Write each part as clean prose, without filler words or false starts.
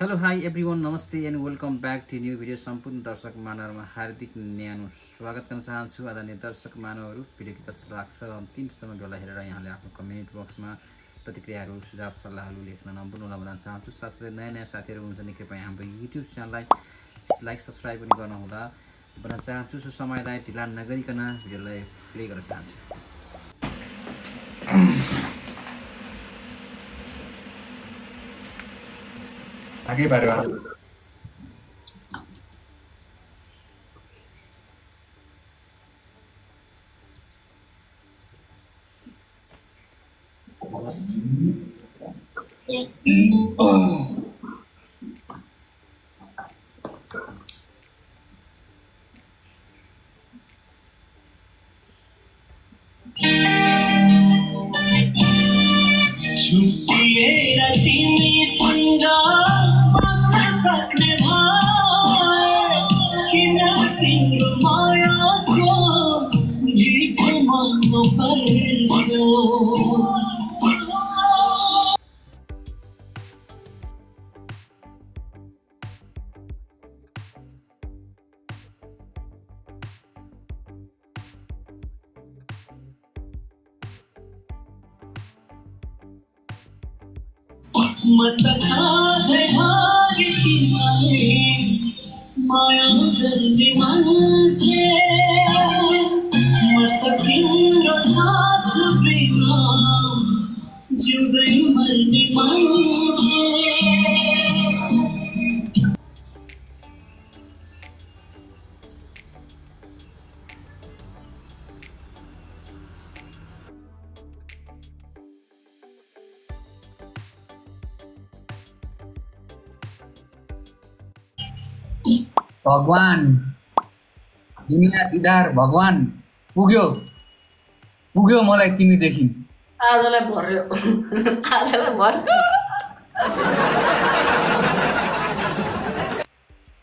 Hello hi everyone नमस्ते and welcome back to new video. सम्पूर्ण दर्शक मानवहरूमा हार्दिक न्यानो स्वागत गर्न चाहन्छु। आदरणीय दर्शक मानवहरू, भिडियो के कस्तो लाग्छ अन्तिमसम्म बेला हेरेर यहाँले आफ्नो कमेन्ट बक्समा प्रतिक्रियाहरू सुझाव सल्लाहहरू लेख्न नभुल्नुहोला भन्न चाहन्छु। साथसाथै नयाँ नयाँ साथीहरू हुनुहुन्छ कृपया हाम्रो युट्युब च्यानललाई लाइक सब्सक्राइब पनि गर्नुहोला भन्न चाहन्छु। सो समयलाई ढिला नगरिकन भिडियोलाई प्ले गर्न चाहन्छु। आगे बारे माया करने मुझे मत किंरो साथ बिना जुगई मरने मुझे भगवान दुनिया दिदार भगवान पुग्यो मलाई तिमीदेखि आजलाई भर्यो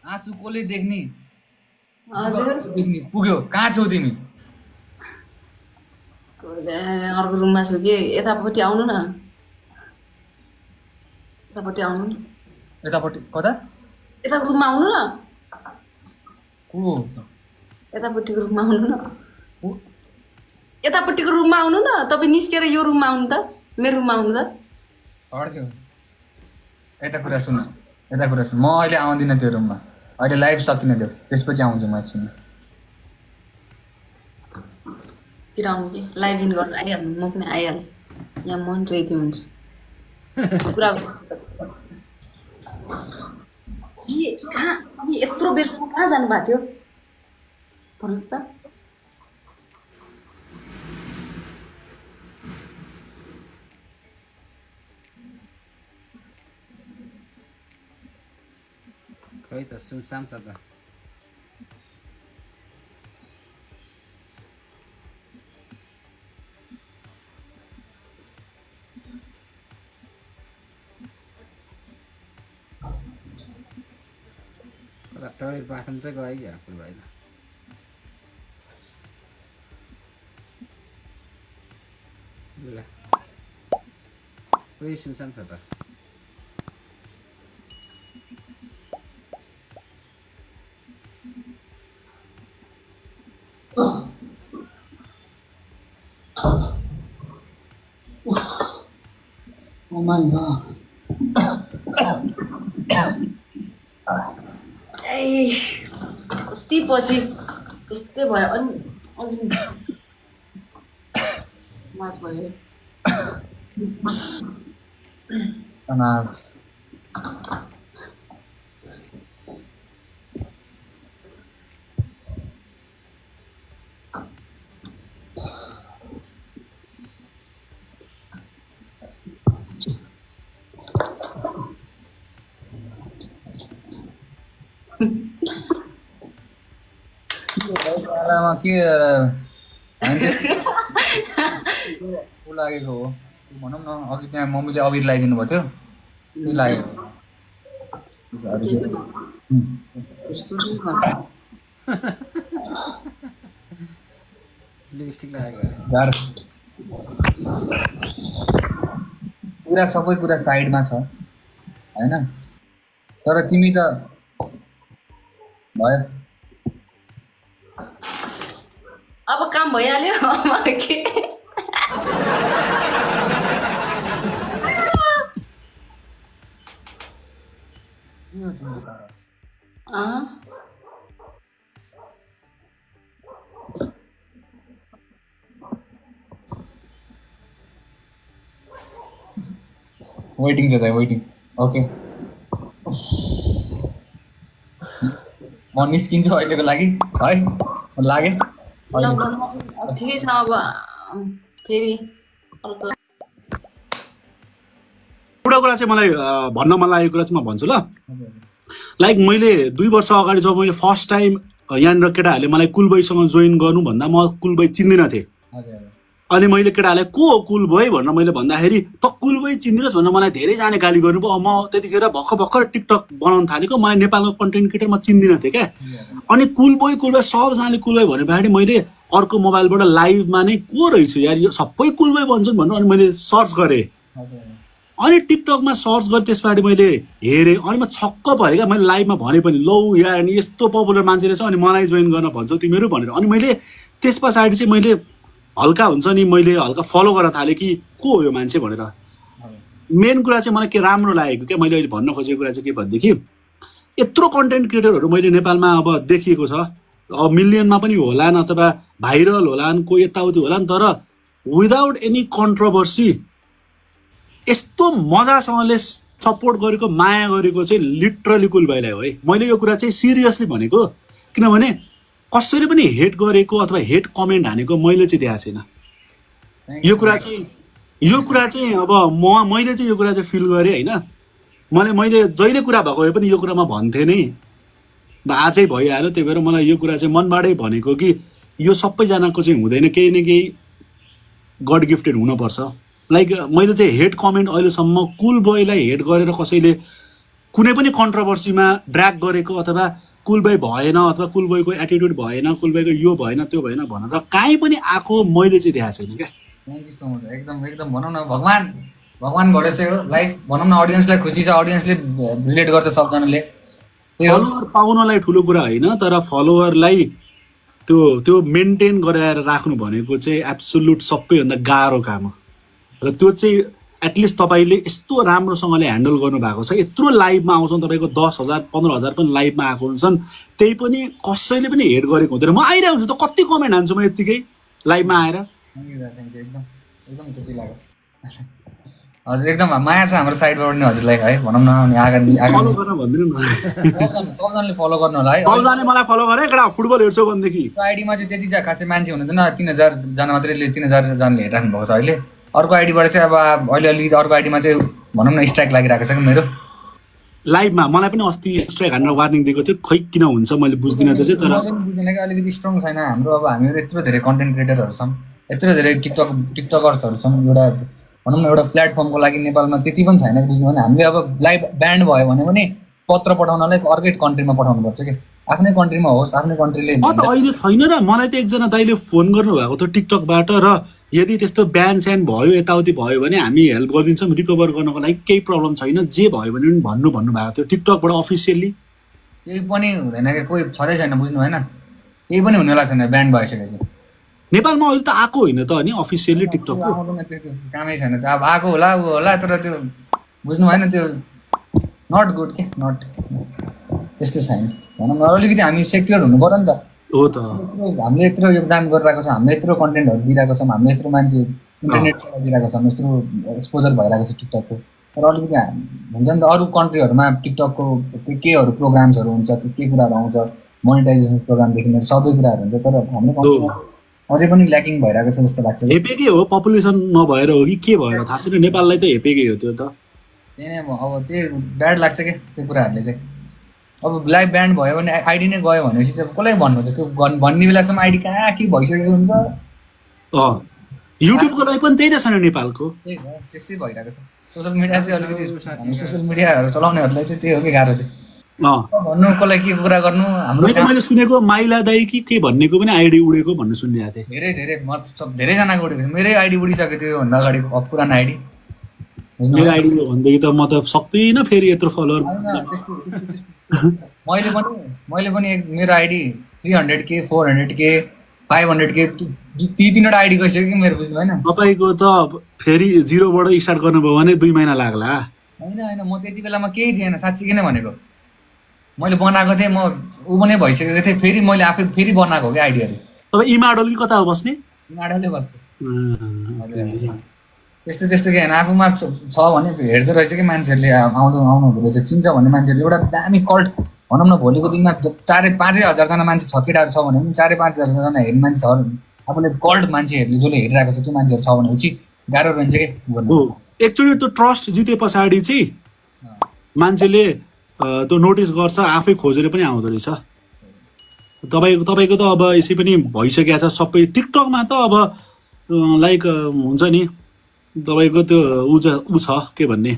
आँसु कसले देख्ने हजुर पुग्यो। कहाँ छौ तिमी? अर्को रुममा छु कि यतापट्टि आउनु न। यतापट्टि आउनु न। यतापट्टि कता? यताको रुममा आउनु न। को? यतापट्टिको रुममा आउनु न। यतापट्टिको रुममा आउनु न। तपाईँ निस्केर यो रुममा आउनु त। मेरो रुममा आउनु त। हट्थ्यो। यता कुरा सुन। म अहिले आउँदिनँ त्यो रुममा। अहिले लाइभ सकिन देऊ, त्यसपछि आउँछु म एकछिन। तिर आउनु कि लाइभ इन गर्न आइहाल्नु। म पनि आइहालेँ। यहाँ म पनि रेडी हुन्छु। कुरा कहाँ यत्रो बेरसम्म कहाँ जानुभएको थियो भन्नुहोस् त। खै त सुनसान छ त। टोइलेट बाथरुम चाहिँ गयो कि भाइ त। ल उयो सुनसान छ त। Oh my god. कति पछि यस्तै भयो। अनि मास भयो। के लागेको हो भनौँ न। अघि त्यहाँ मम्मीले अबिर लगाइदिनु भएको थियो, त्यो लागेको। लिपस्टिक लगाएको पूरा सबै कुरा साइडमा छ हैन। तर तिमी त भयो अब काम भइहाल्यो अब के वेटिङ छ त वेटिङ ओके म निस्किन्छु अहिलेको लागि है लागे ठिकै छ अब फेरि अर्को एउटा कुरा चाहिँ मलाई भन्न मन लागेको कुरा चाहिँ म भन्छु ल लाइक मैले 2 वर्ष अगाडि जब मैले फर्स्ट टाइम यहाँनिर केटाहरूले मलाई कुलबाईसँग जोइन गर्नु भन्दा म कुलबाई चिन्दिनँ थिएँ अनि मैले केटाहरूलाई को हो कुलबाई भनेर मैले भन्दाखेरि त कुलबाई चिन्दिनस् भनेर मलाई धेरैजनाले गाली गर्नुभयो म त्यतिखेर भर्खर टिकटक बनाउन थालेको मलाई नेपालमा कन्टेन्ट क्रिएटर म चिन्दिनँ थिएँ क्या अनि कुलबाई सबजनाले कुलबाई भनेपछि मैले अर्को मोबाइलबाट लाइभमा नै को रहेछ यार यो सबै कुलबाई भन्छन् भनेर अनि मैले सर्च गरेँ अनि टिकटकमा सर्च गरेँ त्यसपछि मैले हेरेँ अनि म छक्क भएँ क्या मैले लाइभमा भने पनि लौ यार अनि यस्तो पपुलर मान्छे रहेछ अनि मलाई जोइन गर्न भन्छौ तिमीहरू भनेर अनि मैले त्यस पछाडि चाहिँ मैले हल्का हुन्छ नि मैले हल्का फलो गर्न थालेँ कि को हो यो मान्छे भनेर मेन कुरा चाहिँ मलाई के राम्रो लागेको क्या मैले अहिले भन्न खोजेको कुरा चाहिँ के भनेदेखि यत्रो कन्टेन्ट क्रिएटरहरू मैले नेपालमा अब देखिएको छ अब मिलियनमा पनि होलान् अथवा भाइरल होलान् को यताउति होलान् तर विदाउट एनी कन्ट्रोभर्सी यस्तो मजासँगले सपोर्ट गरेको माया गरेको चाहिँ लिटरली कुलबाईलाई हो है मैले यो कुरा चाहिँ सिरियसली भनेको किनभने कसरी पनि हेट गरेको अथवा हेट कमेन्ट हानेको मैले चाहिँ देखाएको छैन यो कुरा चाहिँ अब मैले चाहिँ यो कुरा चाहिँ फिल गरेँ होइन मैले जहिले कुरा भएको भए पनि यो कुरा म भन्थेँ नै आजै भइहाल्यो त्यही भएर मलाई यो कुरा चाहिँ मनबाटै भनेको कि यो सबैजनाको चाहिँ हुँदैन केही न केही गड गिफ्टेड हुनुपर्छ लाइक मैले चाहिँ हेट कमेन्ट अहिलेसम्म कुलबाईलाई हेट गरेर कसैले कुनै पनि कन्ट्रोभर्सीमा ड्र्याग गरेको अथवा कुलबाई भएन अथवा कुलबाईको एटिट्युड भएन कुलबाईको यो भएन त्यो भएन भनेर काहीँ पनि आएको मैले चाहिँ देखाएको छैन क्या थ्याङ्क यू सो मच एकदम भनौँ न भगवान भरोसे हो लाइफ भनौँ न अडियन्सलाई खुसी छ अडियन्सले रिलेट गर्छ सबजनाले फलोवर पाउनलाई ठुलो कुरा होइन तर फलोवरलाई त्यो मेन्टेन गराएर राख्नु भनेको चाहिँ एब्सोल्युट सबैभन्दा गाह्रो काम हो र त्यो चाहिँ एटलिस्ट तपाईँले यस्तो राम्रोसँगले ह्यान्डल गर्नुभएको छ यत्रो लाइभमा आउँछन् तपाईँको 10,000 15,000 पनि लाइभमा आएको हुन्छन् त्यही पनि कसैले पनि हेट गरेको हुँदैन म आइरहेको हुन्छु त कति कमेन्ट हान्छु म यत्तिकै लाइभमा आएर एकदम खुसी लाग्यो हजुर एकदम माया छ हाम्रो साइडबाट नि हजुरलाई है भनौँ न अनि फलो गर्न भन्दिनु न सबजनाले फलो गर्नु होला है सबजनाले मलाई फलो गरे एकटा फुटबल हेर्छौ भनेदेखि त्यो आइडीमा चाहिँ त्यति खासै मान्छे हुनुहुँदैन 3000 जना मात्रैले 3000 जनाले हेरिराख्नु भएको छ अहिले अर्को आइडीबाट चाहिँ अब अहिले अर्को आइडीमा चाहिँ भनौँ न स्ट्राइक लागिरहेको छ कि मेरो लाइभमा मलाई पनि अस्ति स्ट्राइक हानेर वार्निङ दिएको थियो खै किन हुन्छ मैले बुझ्दिनँ त्यो चाहिँ तर बुझ्दैन कि अलिकति स्ट्रङ छैन हाम्रो अब हामीहरू यत्रो धेरै कन्टेन्ट क्रिएटरहरू छौँ यत्रो धेरै टिकटकर्सहरू छौँ एउटा भनौँ न एउटा प्लेटफर्मको लागि नेपालमा त्यति पनि छैन बुझ्नु भने हामीले अब लाइभ ब्यान्ड भयो भने पनि पत्र पठाउनलाई अर्कै कन्ट्रीमा पठाउनुपर्छ कि आफ्नै कन्ट्रीमा होस् आफ्नै कन्ट्रीले अहिले छैन र मलाई त एकजना दाइले फोन गर्नुभएको थियो टिकटकबाट र यदि त्यस्तो ब्यान स्यान भयो यताउति भयो भने हामी हेल्प गरिदिन्छौँ रिकभर गर्नको लागि केही प्रब्लम छैन जे भयो भने पनि भन्नुभएको थियो टिकटकबाट अफिसियल्ली केही पनि हुँदैन कि कोही छँदै छैन बुझ्नु होइन केही पनि हुनेवाला छैन ब्यान्ड भइसकेपछि नेपालमा अहिले त आएको होइन त अनि अफिसियल्ली टिकटकको कामै छैन त्यो अब आएको होला तर त्यो बुझ्नु भएन त्यो नट गुड के नट त्यस्तो छैन भनौँ न अलिकति हामी सेक्योर हुनु पर्यो नि त हो त हामीले यत्रो योगदान गरिरहेको छौँ हामीले यत्रो कन्टेन्टहरू दिइरहेको छौँ हामीले यत्रो मान्छे इन्टरनेट चलाइदिइरहेको छौँ यत्रो एक्सपोजर भइरहेको छ टिकटकको तर अलिकति हुन्छ नि त अरू कन्ट्रीहरूमा टिकटकको केहरू प्रोग्राम्सहरू हुन्छ के कुराहरू आउँछ मोनिटाइजेसन प्रोग्रामदेखि लिएर सबै कुराहरू हुन्छ तर हाम्रो कन्ट्रीमा अझै पनि ल्याकिङ भइरहेको छ जस्तो लाग्छ हेपेकै हो पपुलेसन नभएर हो कि के भएर थाहा छैन नेपाललाई त हेपेकै हो त्यो त त्यही नै अब त्यो ब्याड लाग्छ क्या त्यो कुराहरूले चाहिँ अब लाइभ ब्यान्ड भयो भने आइडी नै गयो भनेपछि चाहिँ कसलाई भन्नु त त्यो भन्ने बेलासम्म आइडी कहाँ के भइसकेको हुन्छ युट्युबको लागि पनि त्यही त छैन नेपालको त्यही हो त्यस्तै भइरहेको छ सोसियल मिडिया चाहिँ अलिकति सोसियल मिडियाहरू चलाउनेहरूलाई चाहिँ त्यही हो कि गाह्रो चाहिँ भन्नु कसलाई के कुरा गर्नु हाम्रो मैले सुनेको माइला दाई के भन्नेको पनि आइडी उडेको भन्ने सुनिरहेको थिएँ धेरैजनाको उडेको छ मेरै आइडी उडिसकेको थियो योभन्दा अगाडि पुरानो आइडी मेरो आइडी हो भनेदेखि त म त सक्दिनँ फेरि यत्रो फलोअर। मैले पनि मेरो आइडी 300K 400K 500K ती तीनवटा आइडी गइसक्यो कि मेरो, बुझ्नु भएन? तपाईँको त फेरि 0बाट स्टार्ट गर्नुभयो भने 2 महिना लाग्ला। होइन म त्यति बेलामा केही थिएन, साँच्चीकै नै भनेको। मैले बनाएको थिएँ, म ऊ पनि भइसकेको थिएँ, फेरि मैले आफै फेरि बनाएको हो कि आइडियाहरू। तपाईँ इमाडोल कि कता हो बस्ने? माडाले बस्छु। त्यस्तो के होइन, आफूमा छ भने हेर्दो रहेछ कि मान्छेहरूले आउनु हुँदो रहेछ, चिन्छ भने मान्छेहरूले एउटा दामी कल्ट भनौँ न। भोलिको दिनमा 4-5 हजारजना मान्छे छ, केटाहरू छ भने पनि 4-5 हजारजना हेर्ने मान्छे छ, आफूले कल्ट मान्छेहरूले जसले हेरिरहेको छ त्यो मान्छेहरू छ भनेपछि गाह्रो रहन्छ कि। एकचोटि त्यो ट्रस्ट जिते पछाडि चाहिँ मान्छेले त्यो नोटिस गर्छ, आफै खोजेर पनि आउँदो रहेछ। तपाईँको त अब यसै पनि भइसकेको छ सबै। टिकटकमा त अब लाइक हुन्छ नि तपाईँको त्यो ऊ छ के भन्ने,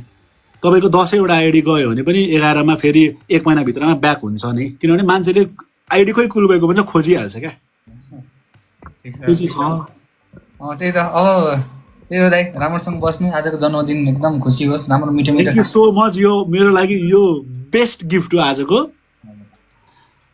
तपाईँको 10वटा आइडी गयो भने पनि 11मा फेरि 1 महिनाभित्रमा ब्याक हुन्छ नि, किनभने मान्छेले आइडी खोइ कुल भएको भन्छ खोजिहाल्छ क्या। त्यो चाहिँ छ। त्यही त। अब त्यही हो दाइ, राम्रोसँग बस्नु। आजको जन्मदिन एकदम खुसी होस्, राम्रो मिठो मिठो। Thank you so much. यो मेरो लागि यो बेस्ट गिफ्ट हो आजको।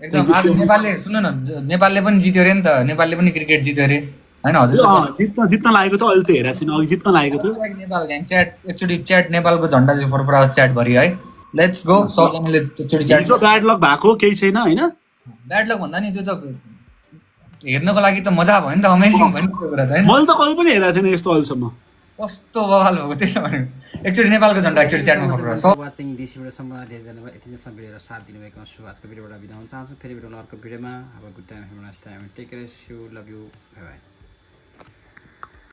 एकदम। आज नेपालले सुन्नु न, नेपालले पनि जित्यो अरे नि त, नेपालले पनि क्रिकेट जित्यो अरे होइन? हजुर जित्न लागेको थियो, अहिले त हेरेको छैन, अघि जित्न लागेको थियो। नेपाल च्याट एकचोटि च्याट नेपालको झन्डा चाहिँ फरफरा च्याट भरि है। लेट्स गो, सबजनाले एकचोटि च्याट। ब्याड लक भएको केही छैन होइन? ब्याड लक भन्दा नि त्यो त हेर्नको लागि त मजा भयो नि त, अमेजिङ भयो नि त्यो कुरा त होइन? मैले त कहिले पनि हेरेको थिएन यस्तो अहिलेसम्म। कस्तो बवाल भएको त्यही त भनेको। एकचोटि नेपालको झन्डा एकचोटि च्याटमा फरफरा। वाचिङ दिस भिडियो सम्पूर्ण धेरैजना यतिसम्म भिडियो साथ दिनुभएको छु। आजको भिडियोबाट बिदा हुन चाहन्छु। फेरि भिडियो अर्को भिडियोमा। अब good time, have a nice time, take care, see you, love you, bye by.